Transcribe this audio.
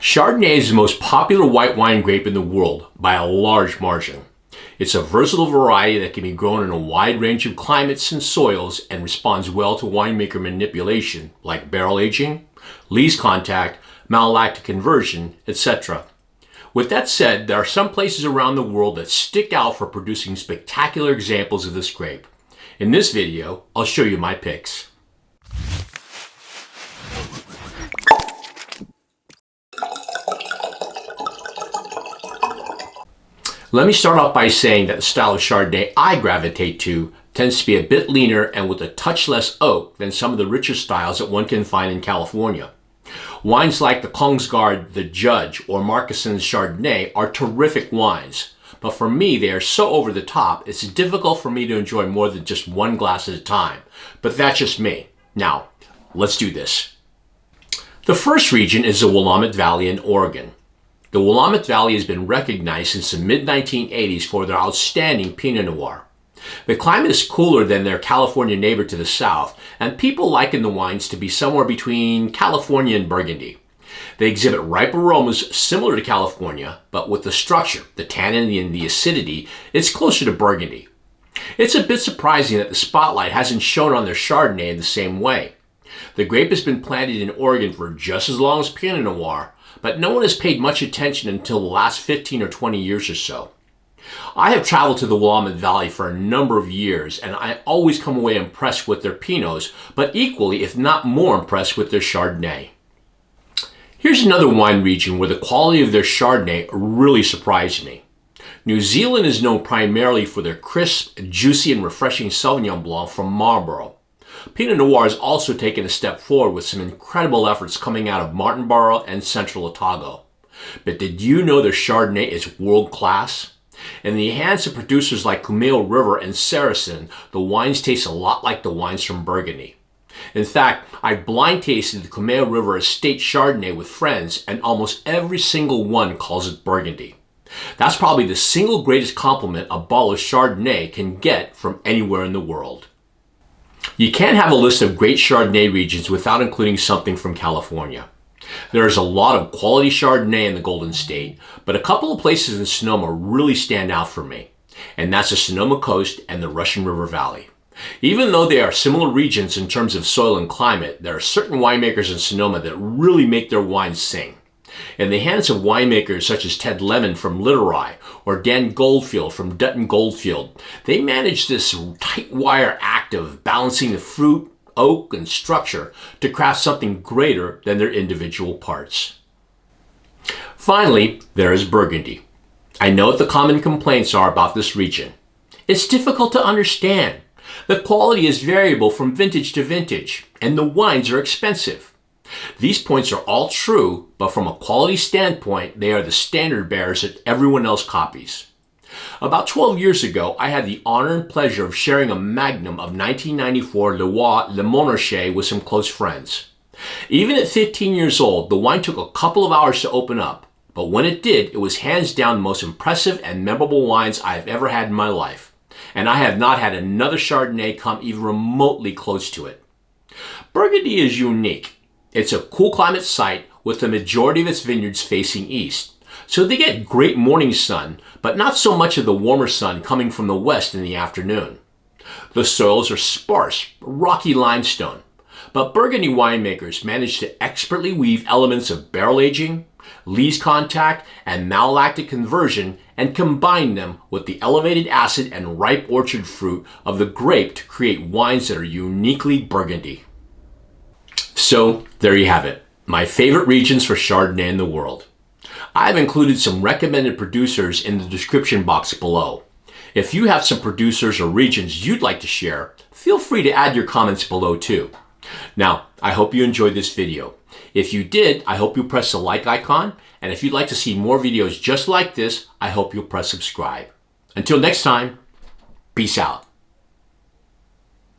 Chardonnay is the most popular white wine grape in the world by a large margin. It's a versatile variety that can be grown in a wide range of climates and soils and responds well to winemaker manipulation like barrel aging, lees contact, malolactic conversion, etc. With that said, there are some places around the world that stick out for producing spectacular examples of this grape. In this video, I'll show you my picks. Let me start off by saying that the style of Chardonnay I gravitate to tends to be a bit leaner and with a touch less oak than some of the richer styles that one can find in California. Wines like the Kongsgaard, the Judge, or Marcassin's Chardonnay are terrific wines, but for me they are so over the top it's difficult for me to enjoy more than just one glass at a time. But that's just me. Now, let's do this. The first region is the Willamette Valley in Oregon. The Willamette Valley has been recognized since the mid-1980s for their outstanding Pinot Noir. The climate is cooler than their California neighbor to the south, and people liken the wines to be somewhere between California and Burgundy. They exhibit ripe aromas similar to California, but with the structure, the tannin and the acidity, it's closer to Burgundy. It's a bit surprising that the spotlight hasn't shone on their Chardonnay in the same way. The grape has been planted in Oregon for just as long as Pinot Noir, but no one has paid much attention until the last 15 or 20 years or so. I have traveled to the Willamette Valley for a number of years, and I always come away impressed with their Pinots, but equally, if not more impressed with their Chardonnay. Here's another wine region where the quality of their Chardonnay really surprised me. New Zealand is known primarily for their crisp, juicy, and refreshing Sauvignon Blanc from Marlborough. Pinot Noir has also taken a step forward with some incredible efforts coming out of Martinborough and Central Otago. But did you know their Chardonnay is world class? In the hands of producers like Kumeu River and Seresin, the wines taste a lot like the wines from Burgundy. In fact, I've blind tasted the Kumeu River Estate Chardonnay with friends, and almost every single one calls it Burgundy. That's probably the single greatest compliment a bottle of Chardonnay can get from anywhere in the world. You can't have a list of great Chardonnay regions without including something from California. There is a lot of quality Chardonnay in the Golden State, but a couple of places in Sonoma really stand out for me, and that's the Sonoma Coast and the Russian River Valley. Even though they are similar regions in terms of soil and climate, there are certain winemakers in Sonoma that really make their wines sing. In the hands of winemakers such as Ted Lemon from Littorai or Dan Goldfield from Dutton Goldfield, they manage this tight wire act of balancing the fruit, oak, and structure to craft something greater than their individual parts. Finally, there is Burgundy. I know what the common complaints are about this region. It's difficult to understand. The quality is variable from vintage to vintage, and the wines are expensive. These points are all true, but from a quality standpoint, they are the standard bearers that everyone else copies. About 12 years ago, I had the honor and pleasure of sharing a magnum of 1994 Chassagne-Montrachet with some close friends. Even at 15 years old, the wine took a couple of hours to open up, but when it did, it was hands down the most impressive and memorable wines I have ever had in my life. And I have not had another Chardonnay come even remotely close to it. Burgundy is unique. It's a cool climate site with the majority of its vineyards facing east. So they get great morning sun, but not so much of the warmer sun coming from the west in the afternoon. The soils are sparse, rocky limestone. But Burgundy winemakers manage to expertly weave elements of barrel aging, lees contact, and malolactic conversion and combine them with the elevated acid and ripe orchard fruit of the grape to create wines that are uniquely Burgundy. So there you have it, my favorite regions for Chardonnay in the world. I've included some recommended producers in the description box below. If you have some producers or regions you'd like to share, feel free to add your comments below too. Now, I hope you enjoyed this video. If you did, I hope you'll press the like icon, and if you'd like to see more videos just like this, I hope you'll press subscribe. Until next time, peace out.